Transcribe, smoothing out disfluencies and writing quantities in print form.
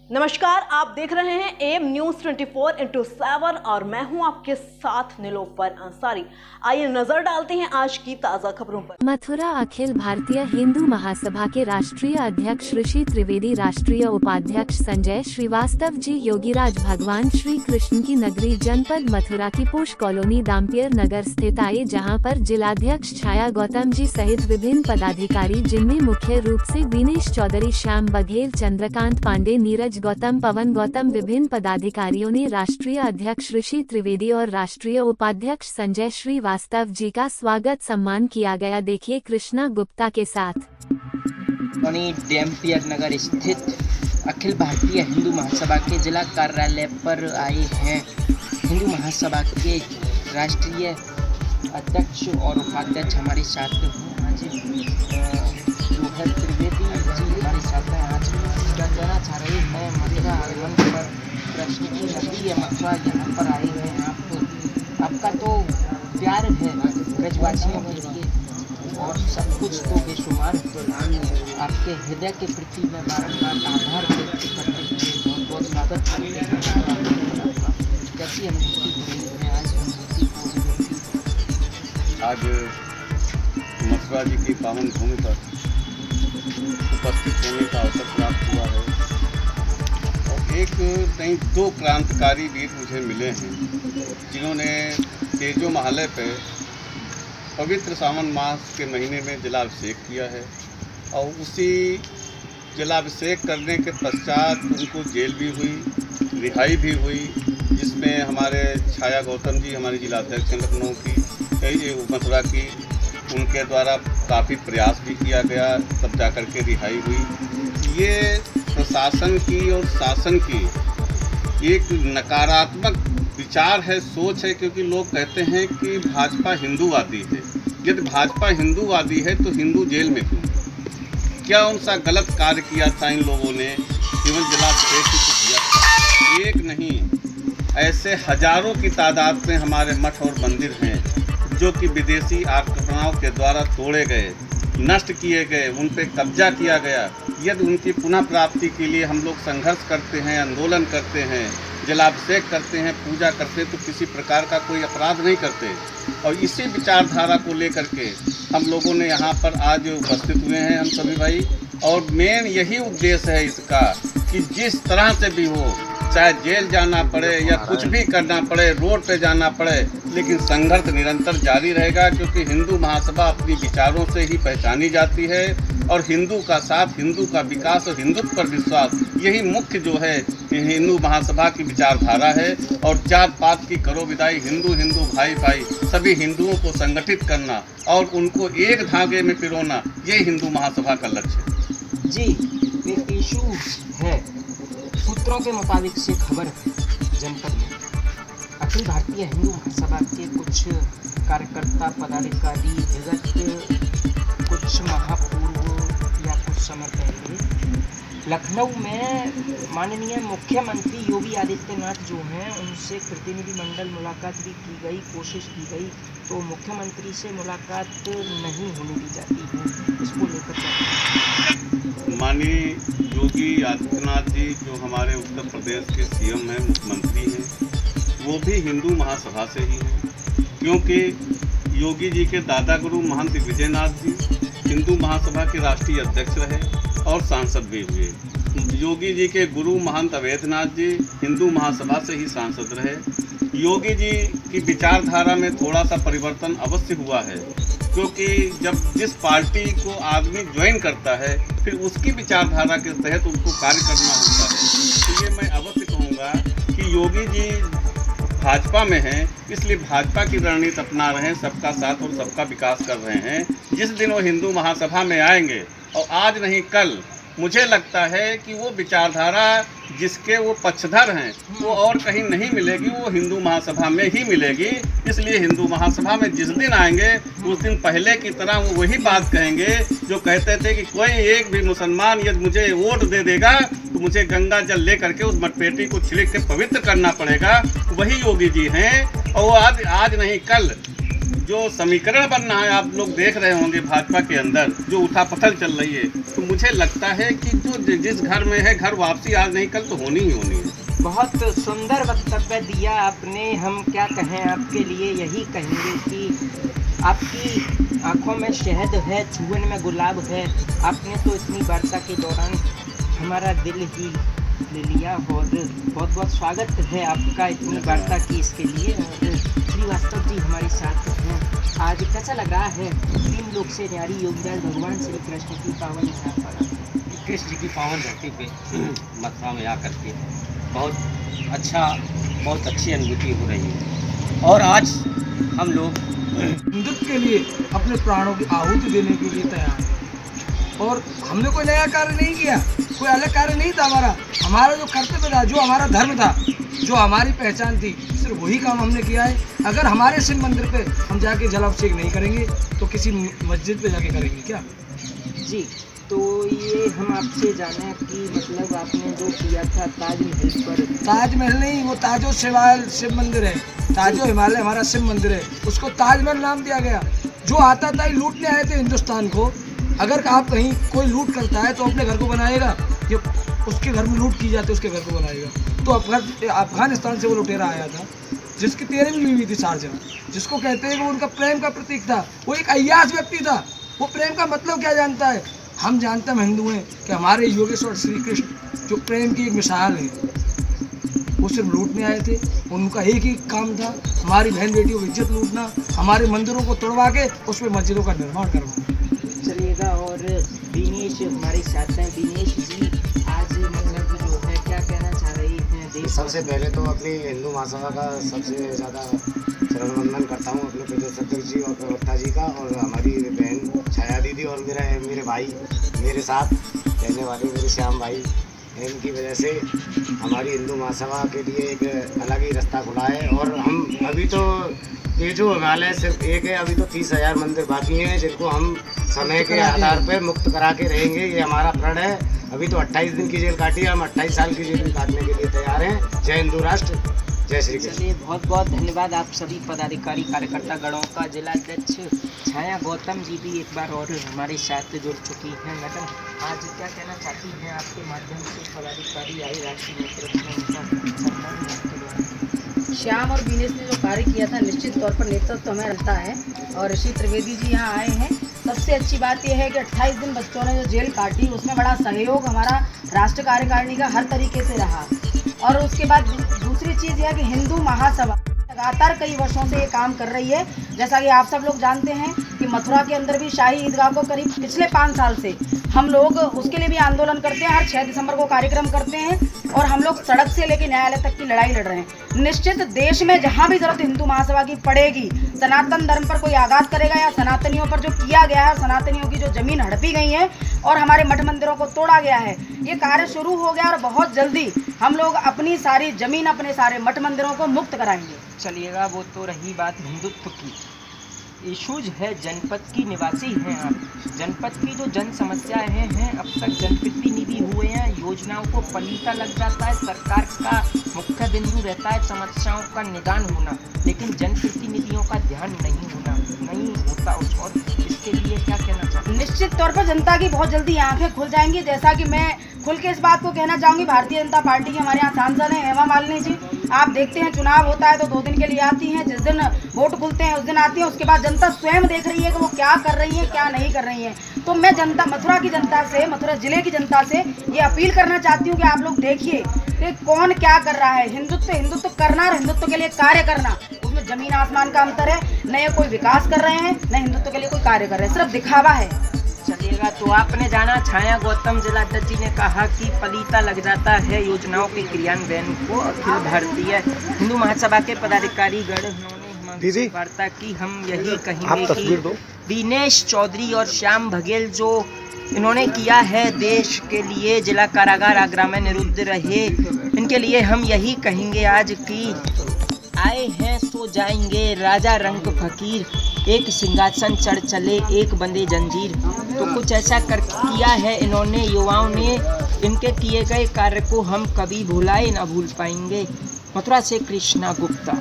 नमस्कार, आप देख रहे हैं एम न्यूज 24/7 और मैं हूं आपके साथ निलोफर अंसारी। आइए नजर डालते हैं आज की ताजा खबरों पर। मथुरा अखिल भारतीय हिंदू महासभा के राष्ट्रीय अध्यक्ष ऋषि त्रिवेदी, राष्ट्रीय उपाध्यक्ष संजय श्रीवास्तव जी, योगीराज भगवान श्री कृष्ण की नगरी जनपद मथुरा की पुष कॉलोनी दाम्पियर नगर स्थित आए, जहां पर जिलाध्यक्ष छाया गौतम जी सहित विभिन्न पदाधिकारी, जिनमें मुख्य रूप से विनेश चौधरी, श्याम बघेल, चंद्रकांत पांडे, नीरज गौतम, पवन गौतम, विभिन्न पदाधिकारियों ने राष्ट्रीय अध्यक्ष ऋषि त्रिवेदी और राष्ट्रीय उपाध्यक्ष संजय श्रीवास्तव जी का स्वागत सम्मान किया गया। देखिए कृष्णा गुप्ता के साथ। डैम्पियर नगर स्थित अखिल भारतीय हिंदू महासभा के जिला कार्यालय पर आए हैं। हिंदू महासभा के राष्ट्रीय अध्यक्ष और उपाध्यक्ष हमारे साथ हैं। आज जो है त्रिवेदी जी हमारे साथ हैं। आज कहना चाह रहे हैं मथुरा आगमन पर कृष्ण की नगरी है मथुरा, यहाँ पर आए हैं आप। आपका तो प्यार है ब्रजवासियों के लिए और सब कुछ तो बेशुमार आपके हृदय के प्रति मैं बारम्बार आभार व्यक्त करते हुए बहुत बहुत स्वागत करते हैं। कैसी अनुभूति हो रही है आज मथुरा जी की पावन भूमि पर उपस्थित होने का अवसर प्राप्त हुआ है और एक नहीं दो क्रांतिकारी वीर मुझे मिले हैं, जिन्होंने तेजो महालय पर पवित्र सावन मास के महीने में जलाभिषेक किया है और उसी जलाभिषेक करने के पश्चात उनको जेल भी हुई, रिहाई भी हुई, जिसमें हमारे छाया गौतम जी, हमारे जिलाध्यक्ष लखनऊ की, मथुरा की, उनके द्वारा काफ़ी प्रयास भी किया गया, तब जा कर के रिहाई हुई। ये प्रशासन की और शासन की एक नकारात्मक विचार है, सोच है, क्योंकि लोग कहते हैं कि भाजपा हिंदूवादी है। यदि भाजपा हिंदूवादी है तो हिंदू जेल में क्यों? क्या उनसा गलत कार्य किया था इन लोगों ने? केवल जलाभिषेक ही तो किया था, एक नहीं, ऐसे हजारों की तादाद में हमारे मठ और मंदिर हैं जो कि विदेशी आक्रमणों के द्वारा तोड़े गए, नष्ट किए गए, उन पर कब्जा किया गया। यदि उनकी पुनः प्राप्ति के लिए हम लोग संघर्ष करते हैं, आंदोलन करते हैं, जलाभिषेक करते हैं, पूजा करते हैं, तो किसी प्रकार का कोई अपराध नहीं करते। और इसी विचारधारा को लेकर के हम लोगों ने यहाँ पर आज उपस्थित हुए हैं हम सभी भाई। और मेन यही उद्देश्य है इसका कि जिस तरह से भी हो, चाहे जेल जाना पड़े या कुछ भी करना पड़े, रोड पे जाना पड़े, लेकिन संघर्ष निरंतर जारी रहेगा, क्योंकि हिंदू महासभा अपनी विचारों से ही पहचानी जाती है और हिंदू का साथ, हिंदू का विकास और हिंदुत्व पर विश्वास, यही मुख्य जो है हिंदू महासभा की विचारधारा है। और जात पात की करो विदाई, हिंदू हिंदू भाई भाई, सभी हिंदुओं को संगठित करना और उनको एक धागे में पिरोना, यही हिंदू महासभा का लक्ष्य है। जी, एक इशू है, सूत्रों के मुताबिक से खबर है जनपद में अखिल भारतीय हिंदू महासभा के कुछ कार्यकर्ता, पदाधिकारी, विगत कुछ महापूर्व या कुछ समय पहले लखनऊ में माननीय मुख्यमंत्री योगी आदित्यनाथ जो हैं, उनसे प्रतिनिधिमंडल मुलाकात भी की गई, कोशिश की गई, तो मुख्यमंत्री से मुलाकात नहीं होने दी जाती है। इसको लेकर माननीय योगी आदित्यनाथ जी जो हमारे उत्तर प्रदेश के सीएम हैं, मुख्यमंत्री हैं, वो भी हिंदू महासभा से ही हैं, क्योंकि योगी जी के दादा गुरु महंत विजयनाथ जी हिंदू महासभा के राष्ट्रीय अध्यक्ष रहे और सांसद भी हुए। योगी जी के गुरु महंत अवैधनाथ जी हिंदू महासभा से ही सांसद रहे। योगी जी की विचारधारा में थोड़ा सा परिवर्तन अवश्य हुआ है, क्योंकि जब जिस पार्टी को आदमी ज्वाइन करता है, फिर उसकी विचारधारा के तहत उनको कार्य करना होता है। तो ये मैं अवश्य कहूँगा कि योगी जी भाजपा में हैं, इसलिए भाजपा की रणनीति अपना रहे हैं, सबका साथ और सबका विकास कर रहे हैं। जिस दिन वो हिंदू महासभा में आएंगे, और आज नहीं कल, मुझे लगता है कि वो विचारधारा जिसके वो पक्षधर हैं वो और कहीं नहीं मिलेगी, वो हिंदू महासभा में ही मिलेगी। इसलिए हिंदू महासभा में जिस दिन आएंगे, उस दिन पहले की तरह वो वही बात कहेंगे जो कहते थे कि कोई एक भी मुसलमान यदि मुझे वोट दे देगा तो मुझे गंगा जल ले करके उस मटपेटी को छिड़क के पवित्र करना पड़ेगा। वही योगी जी हैं और वो आज नहीं कल जो समीकरण बन रहा है, आप लोग देख रहे होंगे भाजपा के अंदर जो उठापटल चल रही है, तो मुझे लगता है कि जो जिस घर में है, घर वापसी आज नहीं कल तो होनी ही होनी है। बहुत सुंदर वक्तव्य दिया आपने। हम क्या कहें आपके लिए, यही कहेंगे कि आपकी आंखों में शहद है, छुअन में गुलाब है। आपने तो इतनी वार्ता के दौरान हमारा दिल ही ले लिया और बहुत बहुत स्वागत है आपका इतनी वार्ता की इसके लिए। और श्रीवास्तव जी हमारे साथ हैं। आज कैसा लग रहा है 3 लोग से न्यारी योगीराज भगवान श्री कृष्ण की पावन यहाँ पर, कृष्ण जी की पावन धरती पे मथुरा में आकर के बहुत अच्छी अनुभूति हो रही है। और आज हम लोग हिंदुत्व के लिए अपने प्राणों की आहुति देने के लिए तैयार हैं। और हमने कोई नया कार्य नहीं किया, कोई अलग कार्य नहीं था। हमारा जो कर्तव्य था, जो हमारा धर्म था, जो हमारी पहचान थी, सिर्फ वही काम हमने किया है। अगर हमारे शिव मंदिर पे हम जाके जलाभिषेक नहीं करेंगे तो किसी मस्जिद पे जाके करेंगे क्या? जी, तो ये हम आपसे जाना कि मतलब आपने जो किया था ताजमहल पर। ताजमहल नहीं, वो ताजो शिव मंदिर है। ताजो हिमालय हमारा शिव मंदिर है, उसको ताजमहल नाम दिया गया। जो आता था लूटने आए थे हिंदुस्तान को। अगर आप कहीं कोई लूट करता है तो अपने घर को बनाएगा, ये उसके घर में लूट की जाती है उसके घर को बनाएगा। तो अफगानिस्तान से वो लुटेरा आया था जिसकी 13वीं बीवी थी शाहजहां, जिसको कहते हैं कि वो उनका प्रेम का प्रतीक था। वो एक अय्याश व्यक्ति था। वो प्रेम का मतलब क्या जानता है? हम जानते हैं, हिंदू हैं, कि हमारे योगेश्वर श्री कृष्ण जो प्रेम की एक मिसाल है, वो सिर्फ लूटने आए थे। उनका एक ही काम था, हमारी बहन बेटियों की इज्जत लूटना, हमारे मंदिरों को तोड़वा के उसमें मस्जिदों का निर्माण करवाना। चलिएगा। और दिनेश हमारे साथ हैं। दिनेश जी, आज मतलब जो है क्या कहना चाह रही हैं देश? सबसे पहले तो अपनी हिंदू महासभा का सबसे ज़्यादा शरण वंदन करता हूँ, अपने प्रदेश अध्यक्ष जी और प्रवक्ता जी का, और हमारी बहन छाया दीदी और मेरे भाई, मेरे साथ रहने वाले मेरे श्याम भाई, इनकी वजह से हमारी हिंदू महासभा के लिए एक अलग ही रास्ता खुला है। और हम अभी तो ये जो हिमालय सिर्फ एक है, अभी तो 30,000 मंदिर बाकी हैं जिनको हम समय के आधार पर मुक्त करा के रहेंगे। ये हमारा प्रण है। अभी तो 28 दिन की जेल काटी है, हम 28 साल की जेल काटने के लिए तैयार हैं। जय हिंदू राष्ट्र, जय श्री कृष्ण। चलिए, बहुत बहुत धन्यवाद आप सभी पदाधिकारी कार्यकर्ता गणों का। जिलाध्यक्ष छाया गौतम जी भी एक बार और हमारे साथ जुड़ चुकी हैं। मैडम, आज क्या कहना चाहती हैं? आपके माध्यम से पदाधिकारी आए राष्ट्रीय नेतृत्व। श्याम और दिनेश ने जो कार्य किया था, निश्चित तौर पर नेतृत्व हमें मिलता है। और ऋषि त्रिवेदी जी यहाँ आए हैं। सबसे अच्छी बात यह है कि 28 दिन बच्चों ने जो जेल काटी, उसमें बड़ा सहयोग हमारा राष्ट्रीय कार्यकारिणी का हर तरीके से रहा। और उसके बाद दूसरी चीज़ यह है कि हिंदू महासभा लगातार कई वर्षों से ये काम कर रही है। जैसा कि आप सब लोग जानते हैं कि मथुरा के अंदर भी शाही ईदगाह को करीब पिछले 5 साल से हम लोग उसके लिए भी आंदोलन करते हैं। हर 6 दिसंबर को कार्यक्रम करते हैं और हम लोग सड़क से लेकर न्यायालय तक की लड़ाई लड़ रहे हैं। निश्चित देश में जहाँ भी जरूरत हिंदू महासभा की पड़ेगी, सनातन धर्म पर कोई आघात करेगा या सनातनियों पर जो किया गया है, सनातनियों की जो जमीन हड़पी गई है और हमारे मठ मंदिरों को तोड़ा गया है, ये कार्य शुरू हो गया और बहुत जल्दी हम लोग अपनी सारी जमीन, अपने सारे मठ मंदिरों को मुक्त कराएंगे। चलिएगा, वो तो रही बात हिंदुत्व की। इशूज है, जनपद की निवासी हैं आप। जनपद की जो जन समस्याएं हैं, अब तक जनप्रतिनिधि हुए हैं, योजनाओं को पलीता लग जाता है, सरकार का मुख्य बिंदु रहता है समस्याओं का निदान होना, लेकिन जनप्रतिनिधियों का ध्यान नहीं होता। और इसके लिए क्या कहना चाहते हैं? निश्चित तौर पर जनता की बहुत जल्दी आंखें खुल जाएंगी। जैसा कि मैं खुल के इस बात को कहना चाहूँगी, भारतीय जनता पार्टी के हमारे यहाँ सांसद हैं हेमा मालिनी जी। आप देखते हैं चुनाव होता है तो 2 दिन के लिए आती हैं, जिस दिन वोट खुलते हैं उस दिन आती हैं। उसके बाद जनता स्वयं देख रही है कि वो क्या कर रही है, क्या नहीं कर रही है। तो मैं मथुरा की जनता से, मथुरा जिले की जनता से ये अपील करना चाहती हूँ कि आप लोग देखिए कि कौन क्या कर रहा है। हिंदुत्व करना और हिंदुत्व के लिए कार्य करना, उसमें जमीन आसमान का अंतर है। न ये कोई विकास कर रहे हैं, न हिंदुत्व के लिए कोई कार्य कर रहे हैं, सिर्फ दिखावा है। चलिएगा, तो आपने जाना छाया गौतम जिलाध्यक्ष जी ने कहा कि पलीता लग जाता है योजनाओं के क्रियान्वयन को। अखिल भारतीय हिंदू महासभा के पदाधिकारी गण उन्होंने वार्ता की। हम यही कहेंगे कि दिनेश चौधरी और श्याम बघेल जो इन्होंने किया है देश के लिए, जिला कारागार आगरा में निरुद्ध रहे, इनके लिए हम यही कहेंगे आज कि आए हैं सो जाएंगे, राजा रंग फकीर, एक सिंहासन चढ़ चले, एक बंदे जंजीर। तो कुछ ऐसा किया है इन्होंने, युवाओं ने। इनके किए गए कार्य को हम कभी भुलाए ना भूल पाएंगे। मथुरा से कृष्णा गुप्ता।